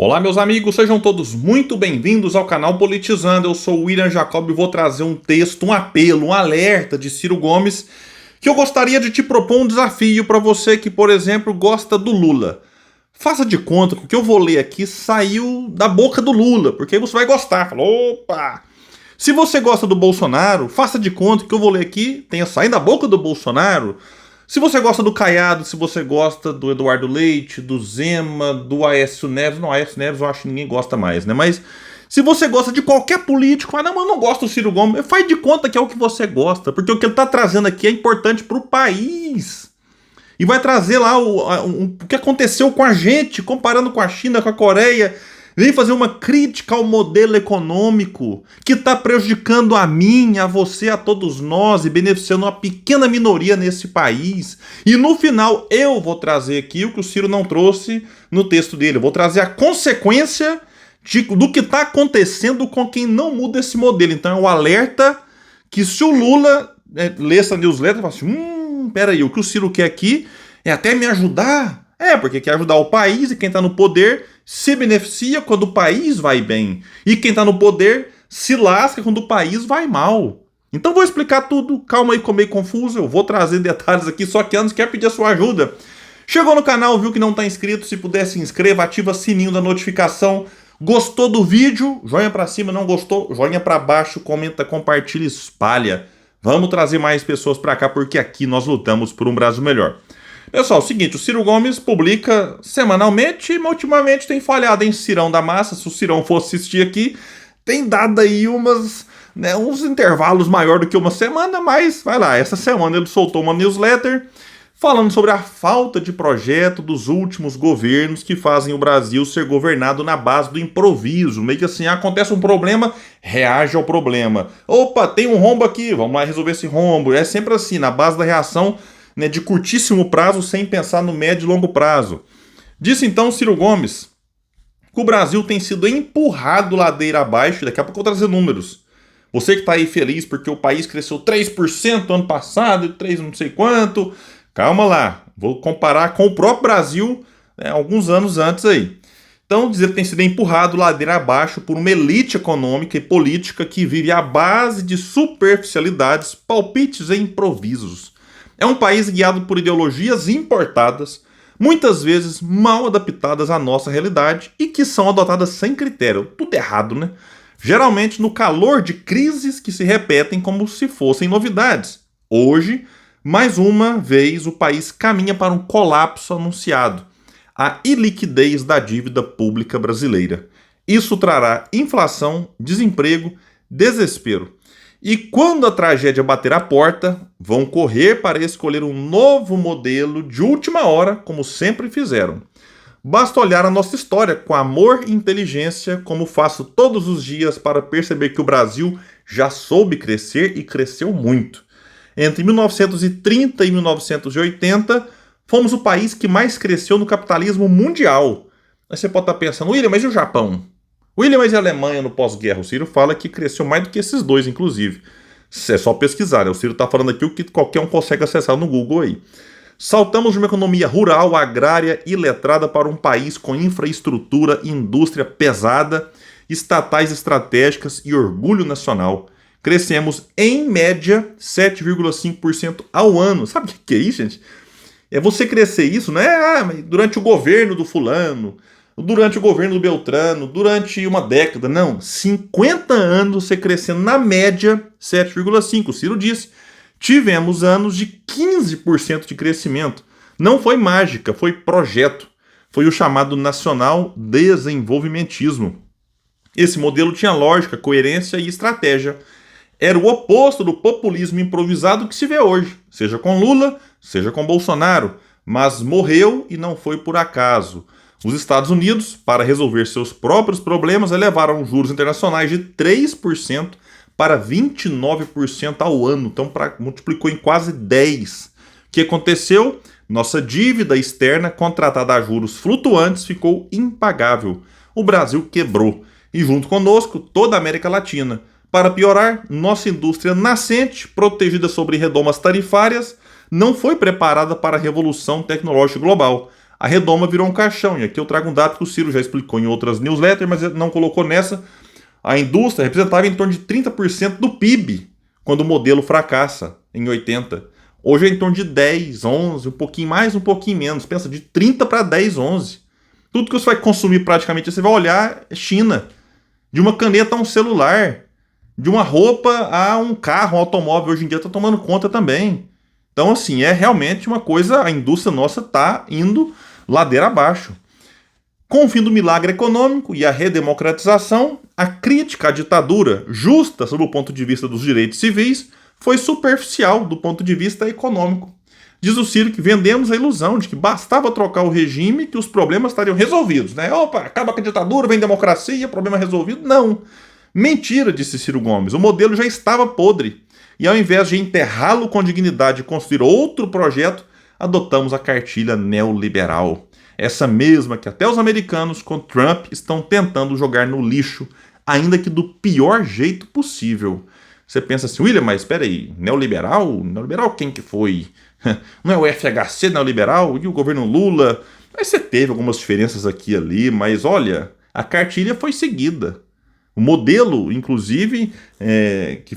Olá, meus amigos, sejam todos muito bem-vindos ao canal Politizando. Eu sou o William Jacob e vou trazer um texto, um apelo, um alerta de Ciro Gomes, que eu gostaria de te propor um desafio para você que, por exemplo, gosta do Lula. Faça de conta que o que eu vou ler aqui saiu da boca do Lula, porque aí você vai gostar. Fala, opa! Se você gosta do Bolsonaro, faça de conta que o que eu vou ler aqui tenha saído da boca do Bolsonaro. Se você gosta do Caiado, se você gosta do Eduardo Leite, do Zema, do Aécio Neves... Não, Aécio Neves eu acho que ninguém gosta mais, né? Mas se você gosta de qualquer político, não, mas eu não gosto do Ciro Gomes, faz de conta que é o que você gosta, porque o que ele tá trazendo aqui é importante pro país. E vai trazer lá o que aconteceu com a gente, comparando com a China, com a Coreia. Vem fazer uma crítica ao modelo econômico que está prejudicando a mim, a você, a todos nós e beneficiando uma pequena minoria nesse país. E no final eu vou trazer aqui o que o Ciro não trouxe no texto dele. Eu vou trazer a consequência do que está acontecendo com quem não muda esse modelo. Então é um alerta que se o Lula ler essa newsletter, fala assim, peraí, o que o Ciro quer aqui é até me ajudar. Porque quer ajudar o país e quem está no poder se beneficia quando o país vai bem. E quem está no poder se lasca quando o país vai mal. Então vou explicar tudo. Calma aí, ficou meio confuso. Eu vou trazer detalhes aqui, só que antes quero pedir a sua ajuda. Chegou no canal, viu que não está inscrito? Se puder, se inscreva, ativa o sininho da notificação. Gostou do vídeo? Joinha para cima, não gostou? Joinha para baixo, comenta, compartilha, espalha. Vamos trazer mais pessoas para cá, porque aqui nós lutamos por um Brasil melhor. Pessoal, é o seguinte, o Ciro Gomes publica semanalmente, mas ultimamente tem falhado em Cirão da Massa. Se o Cirão for assistir aqui, tem dado aí uns intervalos maior do que uma semana, mas vai lá, essa semana ele soltou uma newsletter falando sobre a falta de projeto dos últimos governos que fazem o Brasil ser governado na base do improviso. Meio que assim, acontece um problema, reage ao problema. Opa, tem um rombo aqui, vamos lá resolver esse rombo. É sempre assim, na base da reação de curtíssimo prazo, sem pensar no médio e longo prazo. Disse então Ciro Gomes que o Brasil tem sido empurrado ladeira abaixo. Daqui a pouco eu vou trazer números. Você que está aí feliz porque o país cresceu 3% ano passado, 3 não sei quanto. Calma lá, vou comparar com o próprio Brasil alguns anos antes aí. Então, dizer que tem sido empurrado ladeira abaixo por uma elite econômica e política que vive à base de superficialidades, palpites e improvisos. É um país guiado por ideologias importadas, muitas vezes mal adaptadas à nossa realidade e que são adotadas sem critério. Tudo errado, né? Geralmente no calor de crises que se repetem como se fossem novidades. Hoje, mais uma vez, o país caminha para um colapso anunciado. A iliquidez da dívida pública brasileira. Isso trará inflação, desemprego, desespero. E quando a tragédia bater a porta, vão correr para escolher um novo modelo de última hora, como sempre fizeram. Basta olhar a nossa história com amor e inteligência, como faço todos os dias para perceber que o Brasil já soube crescer e cresceu muito. Entre 1930 e 1980, fomos o país que mais cresceu no capitalismo mundial. Aí você pode estar pensando, William, mas e o Japão? William, mas e a Alemanha no pós-guerra? O Ciro fala que cresceu mais do que esses dois, inclusive. É só pesquisar, né? O Ciro está falando aqui o que qualquer um consegue acessar no Google aí. Saltamos de uma economia rural, agrária e letrada para um país com infraestrutura e indústria pesada, estatais estratégicas e orgulho nacional. Crescemos, em média, 7,5% ao ano. Sabe o que é isso, gente? É você crescer isso, não é durante o governo do fulano, durante o governo do Beltrano, durante uma década, não. 50 anos você crescendo na média 7,5%. O Ciro disse, tivemos anos de 15% de crescimento. Não foi mágica, foi projeto. Foi o chamado nacional desenvolvimentismo. Esse modelo tinha lógica, coerência e estratégia. Era o oposto do populismo improvisado que se vê hoje, seja com Lula, seja com Bolsonaro, mas morreu e não foi por acaso. Os Estados Unidos, para resolver seus próprios problemas, elevaram os juros internacionais de 3% para 29% ao ano. Então multiplicou em quase 10%. O que aconteceu? Nossa dívida externa, contratada a juros flutuantes, ficou impagável. O Brasil quebrou. E junto conosco, toda a América Latina. Para piorar, nossa indústria nascente, protegida sobre redomas tarifárias, não foi preparada para a revolução tecnológica global. a redoma virou um caixão. E aqui eu trago um dado que o Ciro já explicou em outras newsletters, mas não colocou nessa. A indústria representava em torno de 30% do PIB quando o modelo fracassa em 80. Hoje é em torno de 10, 11, um pouquinho mais, um pouquinho menos. Pensa, de 30 para 10, 11. Tudo que você vai consumir praticamente, você vai olhar é China. De uma caneta a um celular. De uma roupa a um carro, um automóvel. Hoje em dia está tomando conta também. Então, assim, é realmente uma coisa... A indústria nossa está indo ladeira abaixo. Com o fim do milagre econômico e a redemocratização, a crítica à ditadura, justa sob o ponto de vista dos direitos civis, foi superficial do ponto de vista econômico. Diz o Ciro que vendemos a ilusão de que bastava trocar o regime que os problemas estariam resolvidos, né? Opa, acaba com a ditadura, vem democracia, problema resolvido. Não. Mentira, disse Ciro Gomes. O modelo já estava podre. E ao invés de enterrá-lo com dignidade e construir outro projeto, adotamos a cartilha neoliberal. Essa mesma que até os americanos, com Trump, estão tentando jogar no lixo, ainda que do pior jeito possível. Você pensa assim, William, mas espera aí, neoliberal? Neoliberal quem que foi? Não é o FHC neoliberal e o governo Lula? Mas você teve algumas diferenças aqui e ali, mas olha, a cartilha foi seguida. O modelo, inclusive, que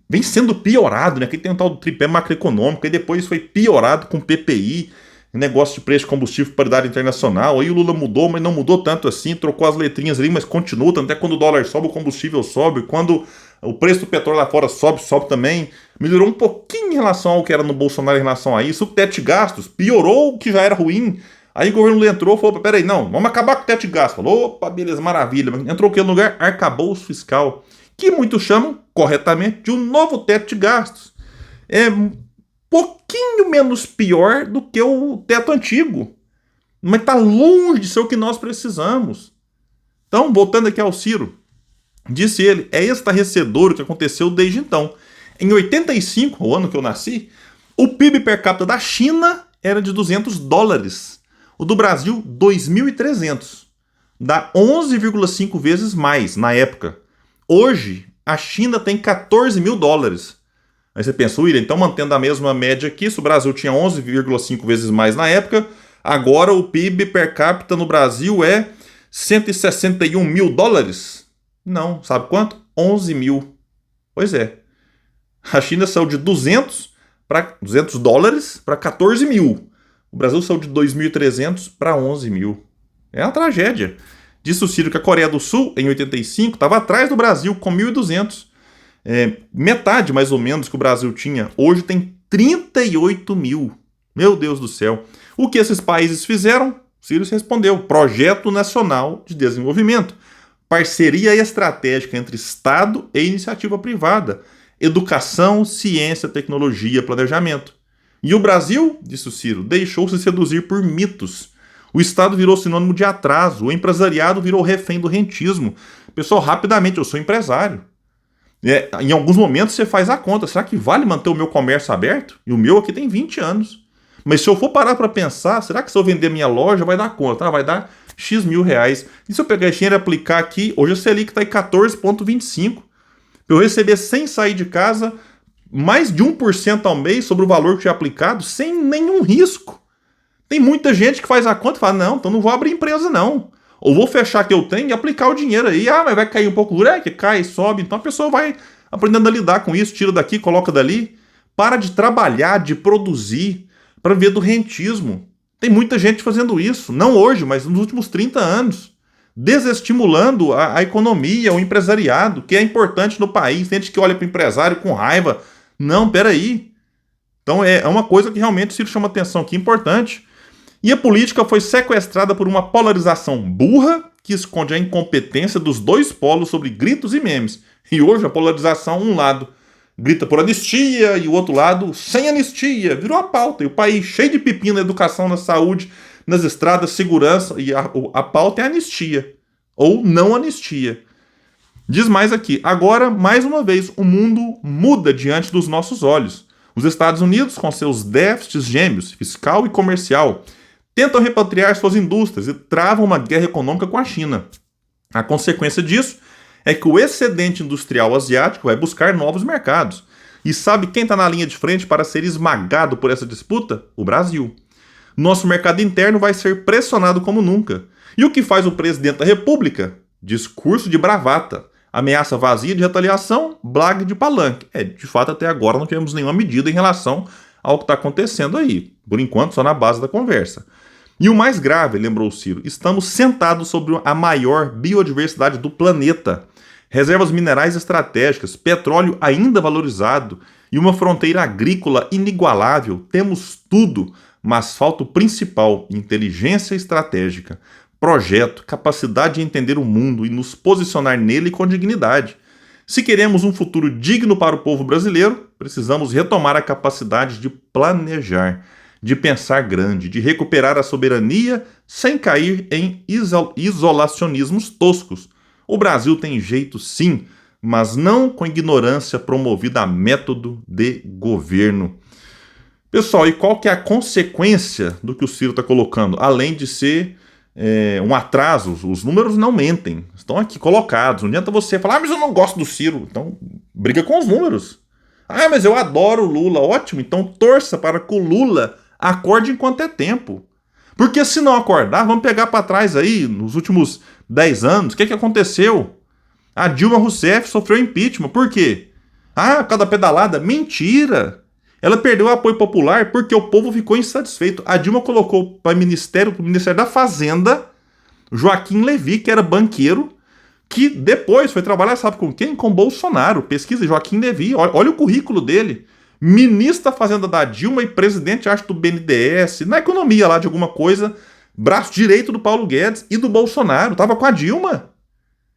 vem sendo piorado, né? Aqui tem um tal do tripé macroeconômico, e depois foi piorado com PPI, negócio de preço de combustível, paridade internacional. Aí o Lula mudou, mas não mudou tanto assim, trocou as letrinhas ali, mas continua. Até quando o dólar sobe, o combustível sobe. Quando o preço do petróleo lá fora sobe, sobe também. Melhorou um pouquinho em relação ao que era no Bolsonaro em relação a isso. O teto de gastos piorou o que já era ruim. Aí o governo Lula entrou e falou, peraí, não, vamos acabar com o teto de gastos. Falou, opa, beleza, maravilha. Entrou o que no lugar? Arcabouço fiscal, que muitos chamam, corretamente, de um novo teto de gastos. É pouquinho menos pior do que o teto antigo. Mas está longe de ser o que nós precisamos. Então, voltando aqui ao Ciro, disse ele, é estarrecedor o que aconteceu desde então. Em 85, o ano que eu nasci, o PIB per capita da China era de $200. O do Brasil, 2.300. Dá 11,5 vezes mais na época. Hoje, a China tem $14.000. Aí você pensa, William, então mantendo a mesma média aqui, se o Brasil tinha 11,5 vezes mais na época, agora o PIB per capita no Brasil é $161.000? Não, sabe quanto? 11 mil. Pois é. A China saiu de $200 para 14 mil. O Brasil saiu de 2.300 para 11 mil. É uma tragédia. Disse o Ciro que a Coreia do Sul, em 85, estava atrás do Brasil com 1.200. Metade, mais ou menos, que o Brasil tinha. Hoje tem 38 mil. Meu Deus do céu. O que esses países fizeram? Ciro respondeu. Projeto Nacional de Desenvolvimento. Parceria estratégica entre Estado e iniciativa privada. Educação, ciência, tecnologia, planejamento. E o Brasil, disse o Ciro, deixou-se seduzir por mitos. O Estado virou sinônimo de atraso. O empresariado virou refém do rentismo. Pessoal, rapidamente, eu sou empresário. Em alguns momentos você faz a conta. Será que vale manter o meu comércio aberto? E o meu aqui tem 20 anos. Mas se eu for parar para pensar, será que se eu vender minha loja vai dar conta? Vai dar X mil reais. E se eu pegar esse dinheiro e aplicar aqui, hoje a Selic está em 14,25. Para eu receber sem sair de casa mais de 1% ao mês sobre o valor que tinha aplicado, sem nenhum risco. Tem muita gente que faz a conta e fala, não, então não vou abrir empresa não. Ou vou fechar o que eu tenho e aplicar o dinheiro aí. Ah, mas vai cair um pouco, que cai, sobe. Então a pessoa vai aprendendo a lidar com isso, tira daqui, coloca dali. Para de trabalhar, de produzir, para viver do rentismo. Tem muita gente fazendo isso, não hoje, mas nos últimos 30 anos. Desestimulando a economia, o empresariado, que é importante no país. Tem gente que olha para o empresário com raiva. Não, peraí. Então é uma coisa que realmente o Ciro chama atenção aqui, importante. E a política foi sequestrada por uma polarização burra que esconde a incompetência dos dois polos sobre gritos e memes. E hoje a polarização, um lado grita por anistia e o outro lado sem anistia. Virou a pauta. E o país cheio de pepino na educação, na saúde, nas estradas, segurança. E a pauta é anistia. Ou não anistia. Diz mais aqui. Agora, mais uma vez, o mundo muda diante dos nossos olhos. Os Estados Unidos, com seus déficits gêmeos, fiscal e comercial, tentam repatriar suas indústrias e travam uma guerra econômica com a China. A consequência disso é que o excedente industrial asiático vai buscar novos mercados. E sabe quem está na linha de frente para ser esmagado por essa disputa? O Brasil. Nosso mercado interno vai ser pressionado como nunca. E o que faz o presidente da República? Discurso de bravata. Ameaça vazia de retaliação, blague de palanque. De fato, até agora não tivemos nenhuma medida em relação ao que está acontecendo aí. Por enquanto, só na base da conversa. E o mais grave, lembrou Ciro, estamos sentados sobre a maior biodiversidade do planeta. Reservas minerais estratégicas, petróleo ainda valorizado e uma fronteira agrícola inigualável. Temos tudo, mas falta o principal: inteligência estratégica, projeto, capacidade de entender o mundo e nos posicionar nele com dignidade. Se queremos um futuro digno para o povo brasileiro, precisamos retomar a capacidade de planejar, de pensar grande, de recuperar a soberania sem cair em isolacionismos toscos. O Brasil tem jeito sim, mas não com ignorância promovida a método de governo. Pessoal, e qual que é a consequência do que o Ciro está colocando? Além de ser um atraso, os números não mentem, estão aqui colocados. Não adianta você falar, mas eu não gosto do Ciro. Então, briga com os números. Ah, mas eu adoro o Lula. Ótimo, então torça para que o Lula acorde enquanto é tempo. Porque se não acordar, vamos pegar para trás aí, nos últimos 10 anos, o que aconteceu? A Dilma Rousseff sofreu impeachment. Por quê? Ah, por causa da pedalada. Mentira! Ela perdeu o apoio popular porque o povo ficou insatisfeito. A Dilma colocou para o Ministério da Fazenda, Joaquim Levy, que era banqueiro, que depois foi trabalhar, sabe com quem? Com Bolsonaro. Pesquisa Joaquim Levy, olha o currículo dele. Ministro da Fazenda da Dilma e presidente, acho, do BNDES, na economia lá de alguma coisa, braço direito do Paulo Guedes e do Bolsonaro. Tava com a Dilma.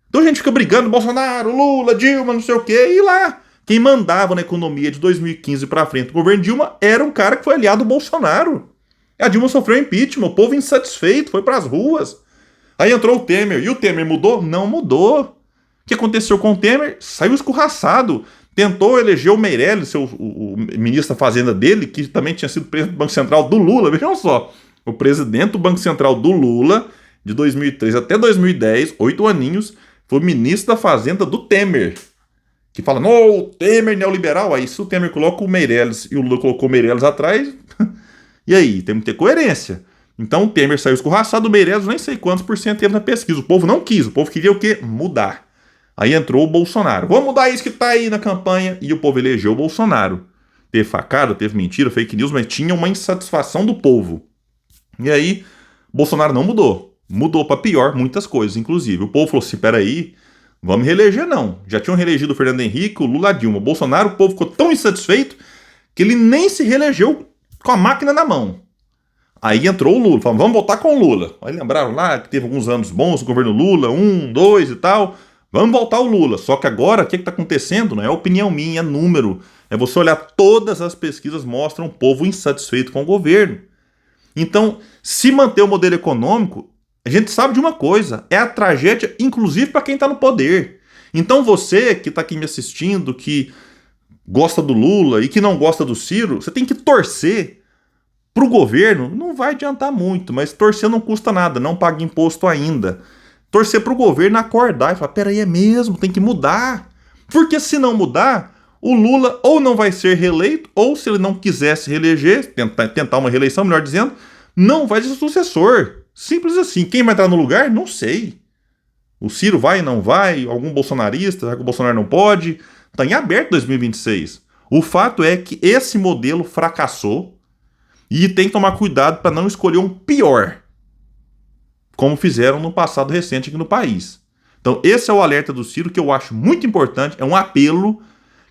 Então a gente fica brigando, Bolsonaro, Lula, Dilma, não sei o quê, e lá. Quem mandava na economia de 2015 para frente, o governo Dilma, era um cara que foi aliado do Bolsonaro. A Dilma sofreu impeachment, o povo insatisfeito, foi para as ruas. Aí entrou o Temer, e o Temer mudou? Não mudou. O que aconteceu com o Temer? Saiu escorraçado. Tentou eleger o Meirelles, o ministro da Fazenda dele, que também tinha sido presidente do Banco Central do Lula. Vejam só, o presidente do Banco Central do Lula, de 2003 até 2010, 8 aninhos, foi ministro da Fazenda do Temer. Que fala, não, o Temer neoliberal. Aí se o Temer coloca o Meirelles e o Lula colocou o Meirelles atrás, e aí? Tem que ter coerência. Então o Temer saiu escorraçado, o Meirelles nem sei quantos por cento teve na pesquisa. O povo não quis, o povo queria o quê? Mudar. Aí entrou o Bolsonaro. Vamos mudar isso que tá aí na campanha. E o povo elegeu o Bolsonaro. Teve facada, teve mentira, fake news, mas tinha uma insatisfação do povo. E aí, Bolsonaro não mudou. Mudou para pior muitas coisas, inclusive. O povo falou assim, peraí, vamos reeleger não. Já tinham reelegido o Fernando Henrique, o Lula, a Dilma. O Bolsonaro, o povo ficou tão insatisfeito que ele nem se reelegeu com a máquina na mão. Aí entrou o Lula, falou, vamos votar com o Lula. Aí lembraram lá que teve alguns anos bons, o governo Lula, 1, 2 e tal. Vamos voltar o Lula. Só que agora, o que está acontecendo? Não é opinião minha, é número. É você olhar, todas as pesquisas mostram o povo insatisfeito com o governo. Então, se manter o modelo econômico, a gente sabe de uma coisa, é a tragédia, inclusive para quem está no poder. Então você que está aqui me assistindo, que gosta do Lula e que não gosta do Ciro, você tem que torcer para o governo. Não vai adiantar muito, mas torcer não custa nada, não paga imposto ainda. Torcer para o governo acordar e falar, peraí, é mesmo, tem que mudar. Porque se não mudar, o Lula ou não vai ser reeleito, ou se ele não quisesse reeleger, tentar uma reeleição, melhor dizendo, não vai ser sucessor. Simples assim. Quem vai entrar no lugar? Não sei. O Ciro vai, não vai? Algum bolsonarista? Será que o Bolsonaro não pode? Está em aberto 2026. O fato é que esse modelo fracassou e tem que tomar cuidado para não escolher um pior, como fizeram no passado recente aqui no país. Então esse é o alerta do Ciro, que eu acho muito importante, é um apelo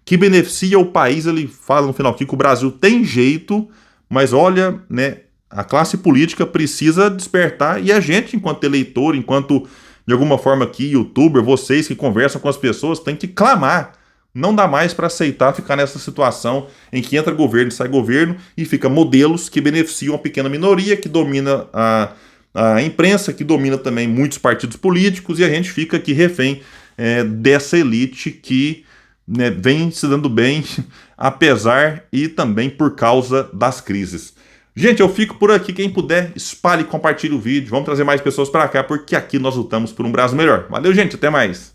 que beneficia o país. Ele fala no final aqui que o Brasil tem jeito, mas olha, né, a classe política precisa despertar, e a gente, enquanto eleitor, enquanto, de alguma forma aqui, youtuber, vocês que conversam com as pessoas, tem que clamar. Não dá mais para aceitar ficar nessa situação em que entra governo e sai governo, e fica modelos que beneficiam a pequena minoria, que domina a imprensa, que domina também muitos partidos políticos, e a gente fica aqui refém dessa elite que, né, vem se dando bem, apesar e também por causa das crises. Gente, eu fico por aqui. Quem puder, espalhe e compartilhe o vídeo. Vamos trazer mais pessoas para cá, porque aqui nós lutamos por um Brasil melhor. Valeu, gente. Até mais.